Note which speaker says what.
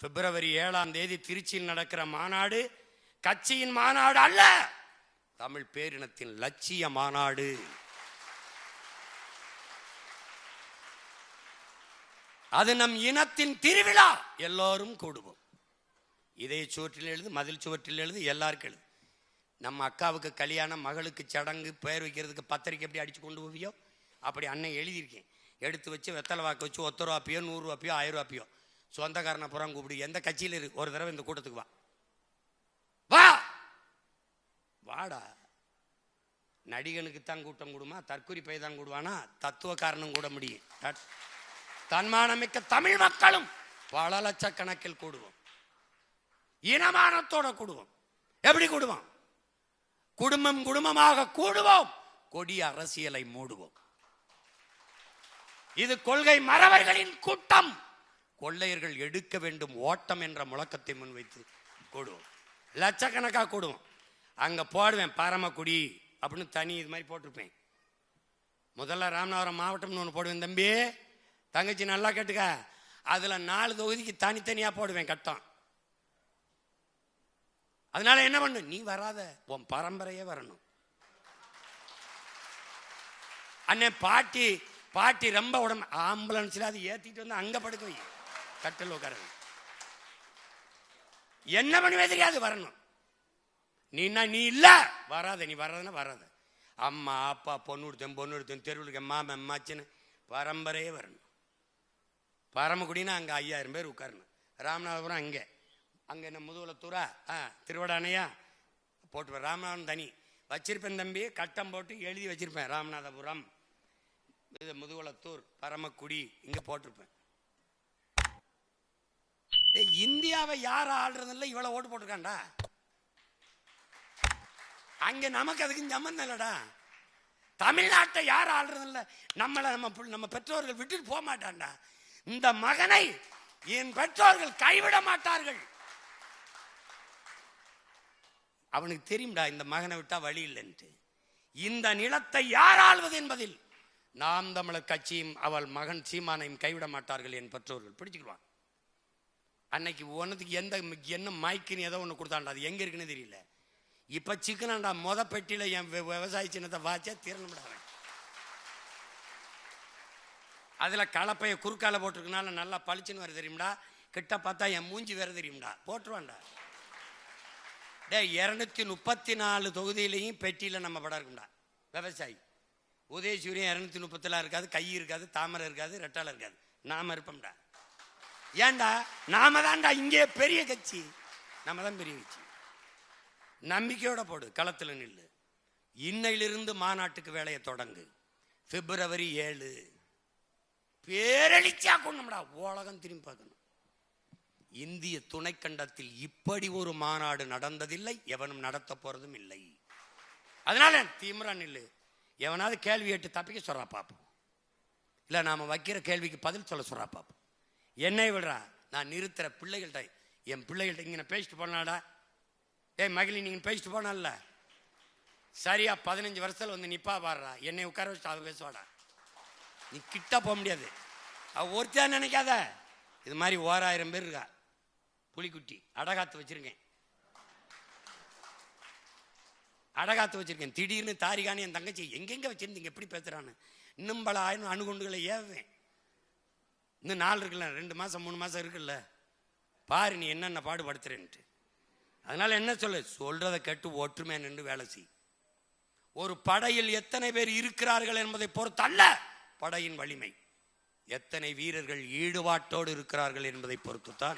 Speaker 1: பிப்ரவரி 7ஆம் தேதி திருச்சியில் நடக்கிற மாநாடு கட்சியின் மாநாடு அல்ல, தமிழ் பேரினத்தின் லட்சிய மாநாடு. அது நம் இனத்தின் திருவிழா. எல்லோரும் கூடுவோம். இதே சுவற்றில் எழுது, மதில் சுவற்றில் எழுது, எல்லாருக்கும் எழுது. நம்ம அக்காவுக்கு கல்யாணம், மகளுக்கு சடங்கு, பெயர் வைக்கிறதுக்கு பத்திரிக்கை எப்படி அடிச்சு கொண்டு போவியோ அப்படி அண்ணன் எழுதியிருக்கேன். எடுத்து வச்சு வெத்தலை வாக்கு வச்சு 10 ரூபாப்பியோ 100 ரூபாப்பியோ 1000 ரூபாப்பியோ சொந்தக்காரனை புறம் கூப்பிடு. எந்த கட்சியில் இருக்கு, ஒரு தடவை இந்த கூட்டத்துக்கு வா, வா வாடா. நடிகனுக்குத்தான் கூட்டம் கூடுமா, தற்கொலை பை தான் கூடுவானா, தத்துவக்காரனும் கூட முடியும். தன்மானமிக்க தமிழ் மக்களும் பல லட்சக்கணக்கில் கூடுவோம். இனமானத்தோட கூடுவோம். எப்படி கூடுவோம்? குடும்பம் குடும்பமாக கூடுவோம். கொடிய அரசியலை மூடுவோம். இது கொள்கை மறவர்களின் கூட்டம். கொள்ளையர்கள் எடுக்க வேண்டும் ஓட்டம் என்ற முழக்கத்தை முன்வைத்து கூடுவோம். லட்சக்கணக்கா கூடுவோம். அங்க போடுவேன் பரமக்குடி அப்படின்னு தனி இது மாதிரி போட்டிருப்பேன். முதல்ல ராமநாதபுரம் மாவட்டம்னு ஒன்று போடுவேன். தம்பி தங்கச்சி நல்லா கேட்டுக்க, அதுல 4 தொகுதிக்கு தனித்தனியா போடுவேன் கட்டம். அதனால என்ன பண்ணு, நீ வராத, உன் பரம்பரையே வரணும். அண்ணே பாட்டி பாட்டி ரொம்ப உடம்பு, ஆம்புலன்ஸ்ல அது ஏத்திட்டு வந்து அங்க படுக்க வை, கட்டல் உட்கார. என்ன பண்ணுவே தெரியாது, வரணும். நீ இல்ல வராத, நீ வராதுன்னா வராத. அம்மா அப்பா பொண்ணு கொடுத்தேன் தெருவுக்கு மாமன் மாச்சின்னு பரம்பரையே வரணும். பரமக்குடினா அங்க 5000 பேர் உட்காரணும். ராமநாதபுரம் அங்க என்ன முதுகுலத்தூரா திருவடானையா போட்டு ராமநாதபுரம் தனி வச்சிருப்பேன் தம்பி. கட்டம் போட்டு எழுதி வச்சிருப்பேன், ராமநாதபுரம் இது முதுகுலத்தூர் பரமக்குடி இங்க போட்டிருப்பேன். இந்தியாவை யார் ஆள்றதில்ல, இவ்வளவு ஓட்டு போட்டிருக்காண்டா. அங்க நமக்கு அதுக்கு சம்பந்தம் இல்லடா. தமிழ்நாட்டை யார் ஆள்றதில்ல, நம்ம பெற்றோர்கள் விட்டுட்டு போக மாட்டான்டா. இந்த மகனை என் பெற்றோர்கள் கைவிட மாட்டார்கள். அவனுக்கு தெரியும்டா இந்த மகனை விட்டா வழி இல்லைன்ட்டு. இந்த நிலத்தை யார் ஆள்வது என்பதில் நாம் தமிழர் கட்சியும் அவள் மகன் சீமானையும் கைவிட மாட்டார்கள் என் பெற்றோர்கள். பிடிச்சுக்குவான். அன்னைக்கு ஒன்னுக்கு என்ன மைக்குன்னு ஏதோ ஒன்று கொடுத்தாண்டா, அது எங்க இருக்குன்னு தெரியல. இப்ப சிக்கனாண்டா மொத பெட்டியில என் விவசாய சின்னத்தை வாச்சா திறனுடாங்க. அதுல கலப்பைய குறுக்கால போட்டிருக்கனால நல்லா பளிச்சுன்னு வர தெரியும்டா. கிட்ட பார்த்தா என் மூஞ்சி வேற தெரியும்டா. போட்டுருவான்டா. 234 தொகுதியிலையும் பெட்டியில நம்ம படம் இருக்கும்டா. விவசாயி உதயசூரியன் 236 இருக்காது, கை இருக்காது, தாமரை இருக்காது, ரெட்டால இருக்காது. நாம இருப்போம்டா. ஏன்டா, நாம தான்டா இங்கே பெரிய கட்சி. நம்ம தான் பெரிய கட்சி. நம்பிக்கையோட போடு, களத்துல நில்லு. இன்னையிலிருந்து மாநாட்டுக்கு வேலையை தொடங்கு. பிப்ரவரி 7 பேரழிச்சா கொண்டோம்டா. உலகம் திரும்பி பார்க்கணும். இந்திய துணைக்கண்டத்தில் இப்படி ஒரு மாநாடு நடந்ததில்லை, எவனும் நடத்த போறதும் இல்லை. அதனால தீவிர நில்லு. எவனாவது கேள்வி கேட்டு தப்பிக்க சொல்றா பாப்போம், இல்ல நாம வைக்கிற கேள்விக்கு பதில் சொல்ல சொல்றா பாப்போம். என்னை விடுறா, நான் நிறுத்துற பிள்ளைகள்கிட்ட, என் பிள்ளைகள்கிட்ட இங்க பேசிட்டு போனாடா. மகிழி நீங்க பேசிட்டு போனல சரியா 15 வருஷத்துல வந்து நிப்பா பாடுறா. என்னை உட்கார வச்சு அவ பேசுவாடா. நீ கிட்ட போக முடியாது. அவ ஒருத்தா நினைக்காத. இது மாதிரி 1000 பேர் இருக்கா. புலிக்குட்டி அடகாத்து வச்சிருக்கேன், அடகாத்து வச்சிருக்கேன். திடீர்னு தாரிகானி என் தங்கச்சி எங்கெங்க வச்சிருந்தீங்க எப்படி பேசுறான்னு இன்னும் பல 1000 அணுகுண்டுகளை ஏவுவேன். இன்னும் 4 இருக்குல்ல, 2 மாசம் 3 மாசம் இருக்குல்ல, பாரு நீ என்னென்ன பாடுபடுத்துறேன்ட்டு. அதனால என்ன சொல்றதை கேட்டு ஒற்றுமை நின்று வேலை செய். ஒரு படையில் எத்தனை பேர் இருக்கிறார்கள் என்பதை பொறுத்து அல்ல படையின் வலிமை, எத்தனை வீரர்கள் ஈடுபாட்டோடு இருக்கிறார்கள் என்பதை பொறுத்துத்தான்